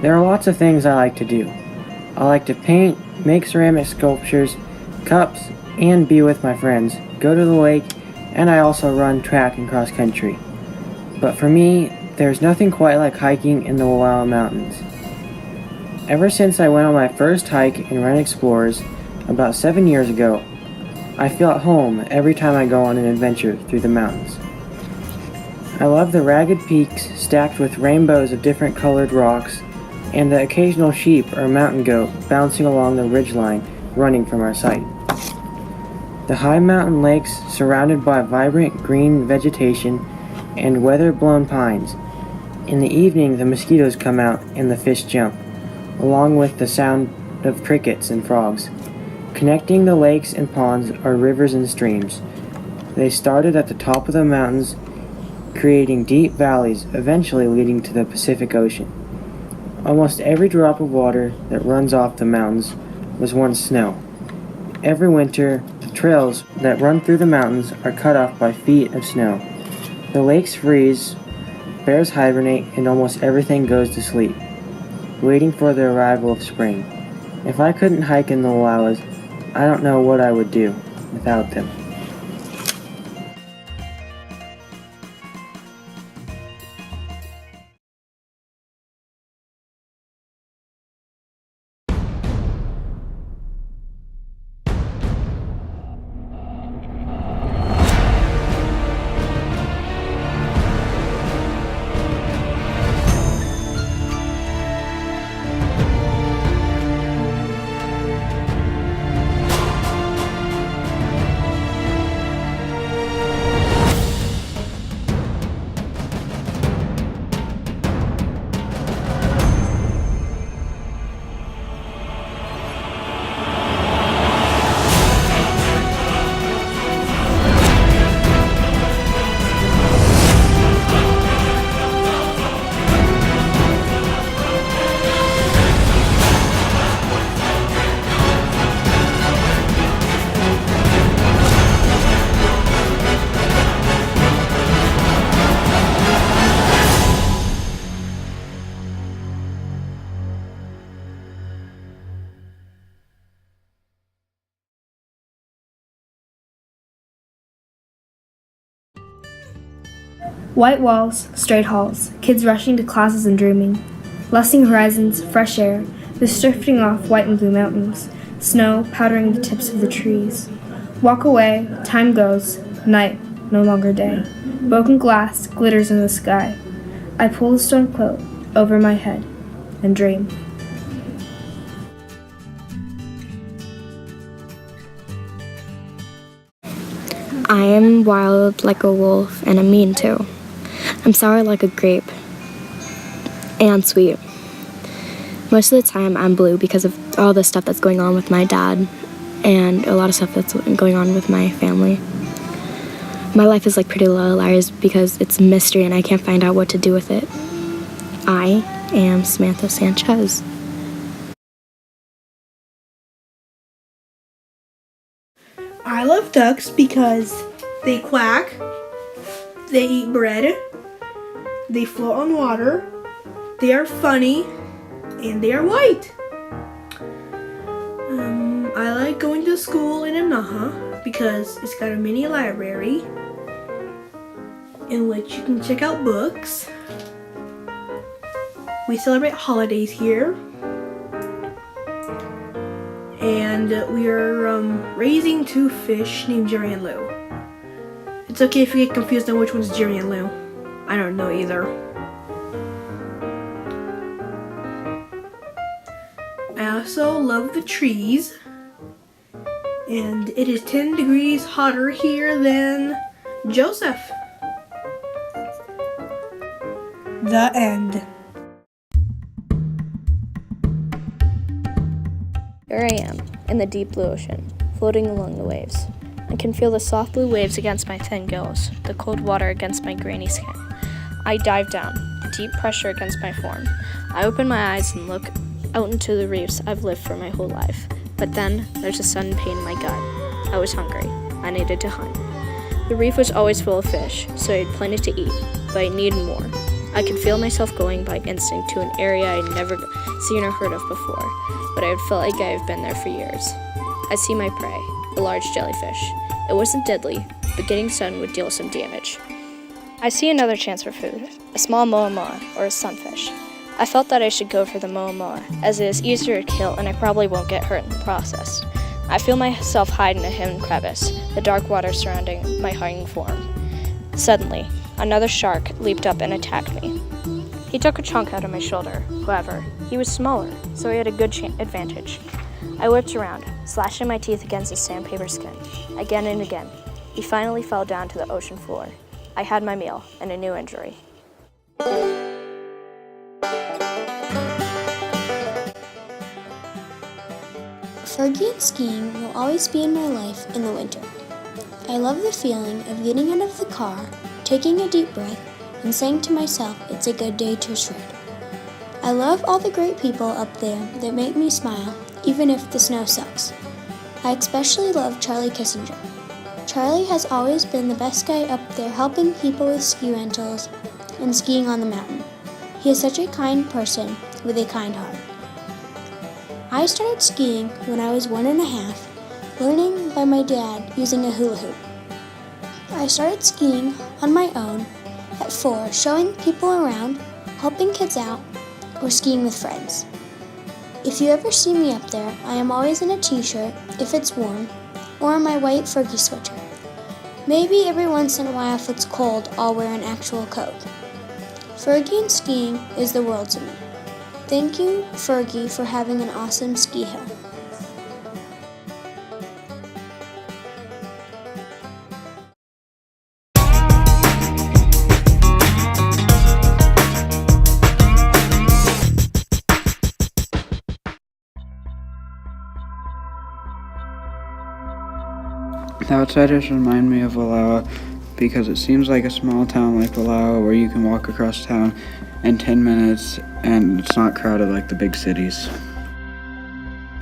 There are lots of things I like to do. I like to paint, make ceramic sculptures, cups, and be with my friends, go to the lake, and I also run track and cross country. But for me, there's nothing quite like hiking in the Wallowa Mountains. Ever since I went on my first hike in WREN Explorers about 7 years ago, I feel at home every time I go on an adventure through the mountains. I love the ragged peaks stacked with rainbows of different colored rocks and the occasional sheep or mountain goat bouncing along the ridgeline running from our sight. The high mountain lakes surrounded by vibrant green vegetation and weather-blown pines. In the evening, the mosquitoes come out and the fish jump, along with the sound of crickets and frogs. Connecting the lakes and ponds are rivers and streams. They started at the top of the mountains, creating deep valleys, eventually leading to the Pacific Ocean. Almost every drop of water that runs off the mountains was once snow. Every winter, the trails that run through the mountains are cut off by feet of snow. The lakes freeze, bears hibernate, and almost everything goes to sleep, waiting for the arrival of spring. If I couldn't hike in the Wallowas, I don't know what I would do without them. White walls, straight halls, kids rushing to classes and dreaming. Lusting horizons, fresh air, the drifting off white and blue mountains, snow powdering the tips of the trees. Walk away, time goes, night, no longer day. Broken glass glitters in the sky. I pull the stone quilt over my head and dream. I am wild like a wolf and I'm mean too. I'm sour like a grape and sweet. Most of the time I'm blue because of all the stuff that's going on with my dad and a lot of stuff that's going on with my family. My life is like Pretty Little Liars because it's a mystery and I can't find out what to do with it. I am Samantha Sanches. I love ducks because they quack, they eat bread, they float on water, they are funny, and they are white. I like going to school in Imnaha because it's got a mini library in which you can check out books. We celebrate holidays here. And we are raising two fish named Jerry and Lou. It's okay if you get confused on which one's Jerry and Lou. I don't know either. I also love the trees. And it is 10 degrees hotter here than Joseph. The end. Here I am, in the deep blue ocean, floating along the waves. I can feel the soft blue waves against my thin gills, the cold water against my grainy skin. I dive down, deep pressure against my form. I open my eyes and look out into the reefs I've lived for my whole life. But then, there's a sudden pain in my gut. I was hungry. I needed to hunt. The reef was always full of fish, so I had plenty to eat, but I needed more. I could feel myself going by instinct to an area I'd never seen or heard of before, but I felt like I've been there for years. I see my prey, a large jellyfish. It wasn't deadly, but getting stung would deal some damage. I see another chance for food, a small moa or a sunfish. I felt that I should go for the moa, as it is easier to kill and I probably won't get hurt in the process. I feel myself hide in a hidden crevice, the dark water surrounding my hiding form. Suddenly, another shark leaped up and attacked me. He took a chunk out of my shoulder. However, he was smaller, so he had a good advantage. I whipped around, slashing my teeth against his sandpaper skin. Again and again, he finally fell down to the ocean floor. I had my meal and a new injury. Fergi and skiing will always be in my life in the winter. I love the feeling of getting out of the car, taking a deep breath, and saying to myself it's a good day to shred. I love all the great people up there that make me smile, even if the snow sucks. I especially love Charlie Kissinger. Charlie has always been the best guy up there helping people with ski rentals and skiing on the mountain. He is such a kind person with a kind heart. I started skiing when I was 1.5, learning by my dad using a hula hoop. I started skiing on my own at 4, showing people around, helping kids out, or skiing with friends. If you ever see me up there, I am always in a t-shirt if it's warm, or my white Fergi sweater. Maybe every once in a while if it's cold, I'll wear an actual coat. Fergi and skiing is the world to me. Thank you, Fergi, for having an awesome ski hill. The Outsiders remind me of Wallowa because it seems like a small town like Wallowa where you can walk across town in 10 minutes and it's not crowded like the big cities.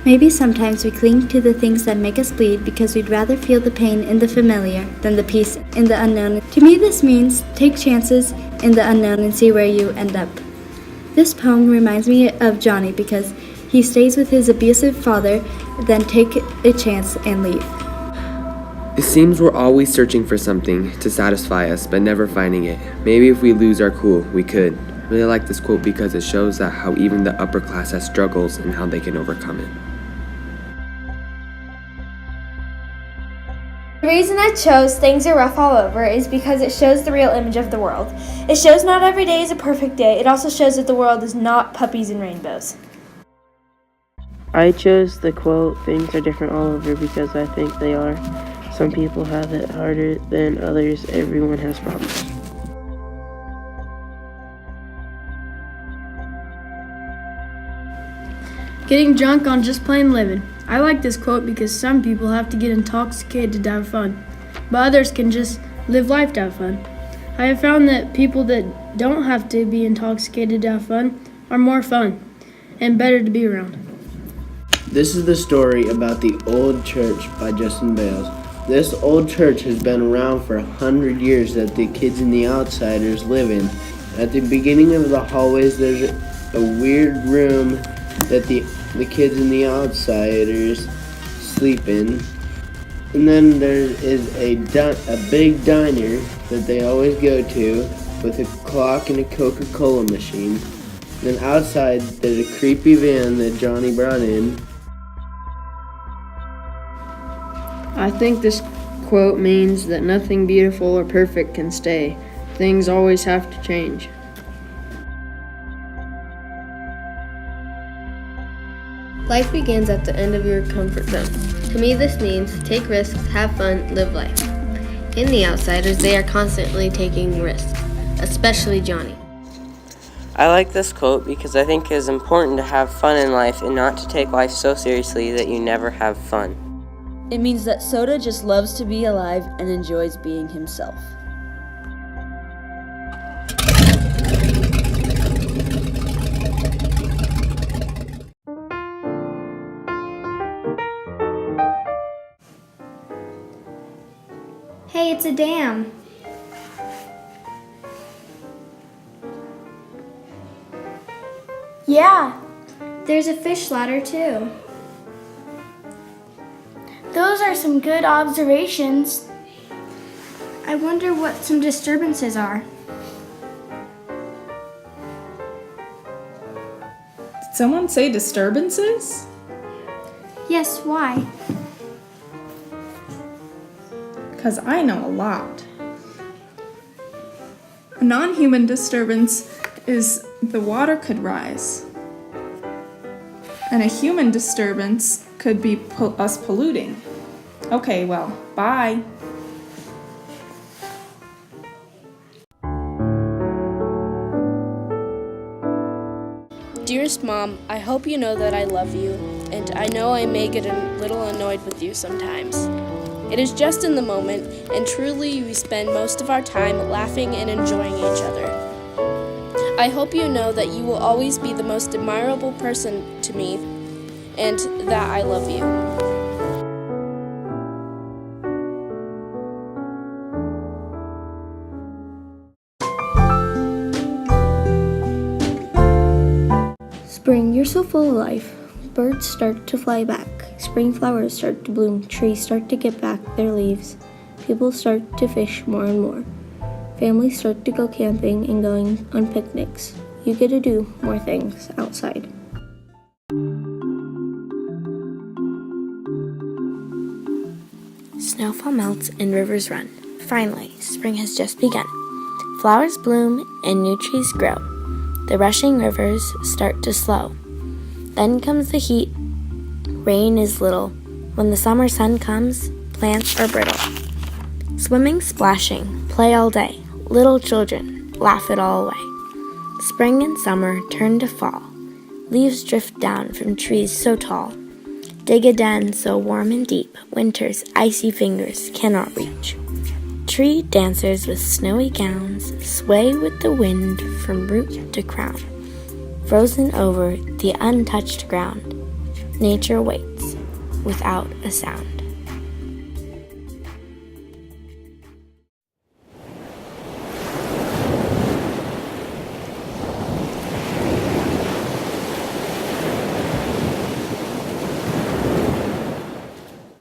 Maybe sometimes we cling to the things that make us bleed because we'd rather feel the pain in the familiar than the peace in the unknown. To me, this means take chances in the unknown and see where you end up. This poem reminds me of Johnny because he stays with his abusive father, then take a chance and leave. It seems we're always searching for something to satisfy us, but never finding it. Maybe if we lose our cool, we could. I really like this quote because it shows that how even the upper class has struggles and how they can overcome it. The reason I chose Things Are Rough All Over is because it shows the real image of the world. It shows not every day is a perfect day. It also shows that the world is not puppies and rainbows. I chose the quote, "Things are different all over," because I think they are. Some people have it harder than others. Everyone has problems. Getting drunk on just plain living. I like this quote because some people have to get intoxicated to have fun, but others can just live life to have fun. I have found that people that don't have to be intoxicated to have fun are more fun and better to be around. This is the story about the old church by Justin Bales. This old church has been around for 100 years that the kids and the outsiders live in. At the beginning of the hallways, there's a weird room that the kids and the outsiders sleep in. And then there is a big diner that they always go to with a clock and a Coca-Cola machine. Then outside, there's a creepy van that Johnny brought in. I think this quote means that nothing beautiful or perfect can stay. Things always have to change. Life begins at the end of your comfort zone. To me, this means take risks, have fun, live life. In The Outsiders, they are constantly taking risks, especially Johnny. I like this quote because I think it is important to have fun in life and not to take life so seriously that you never have fun. It means that Soda just loves to be alive and enjoys being himself. Hey, it's a dam. Yeah, there's a fish ladder too. Those are some good observations. I wonder what some disturbances are. Did someone say disturbances? Yes, why? Because I know a lot. A non-human disturbance is the water could rise. And a human disturbance could be us polluting. Okay, well, bye. Dearest Mom, I hope you know that I love you, and I know I may get a little annoyed with you sometimes. It is just in the moment, and truly we spend most of our time laughing and enjoying each other. I hope you know that you will always be the most admirable person to me, and that I love you. Spring, you're so full of life. Birds start to fly back. Spring flowers start to bloom. Trees start to get back their leaves. People start to fish more and more. Families start to go camping and going on picnics. You get to do more things outside. Snowfall melts and rivers run. Finally, spring has just begun. Flowers bloom and new trees grow. The rushing rivers start to slow. Then comes the heat. Rain is little. When the summer sun comes, plants are brittle. Swimming, splashing, play all day. Little children laugh it all away. Spring and summer turn to fall. Leaves drift down from trees so tall. Dig a den so warm and deep, winter's icy fingers cannot reach. Tree dancers with snowy gowns sway with the wind from root to crown. Frozen over the untouched ground, nature waits without a sound.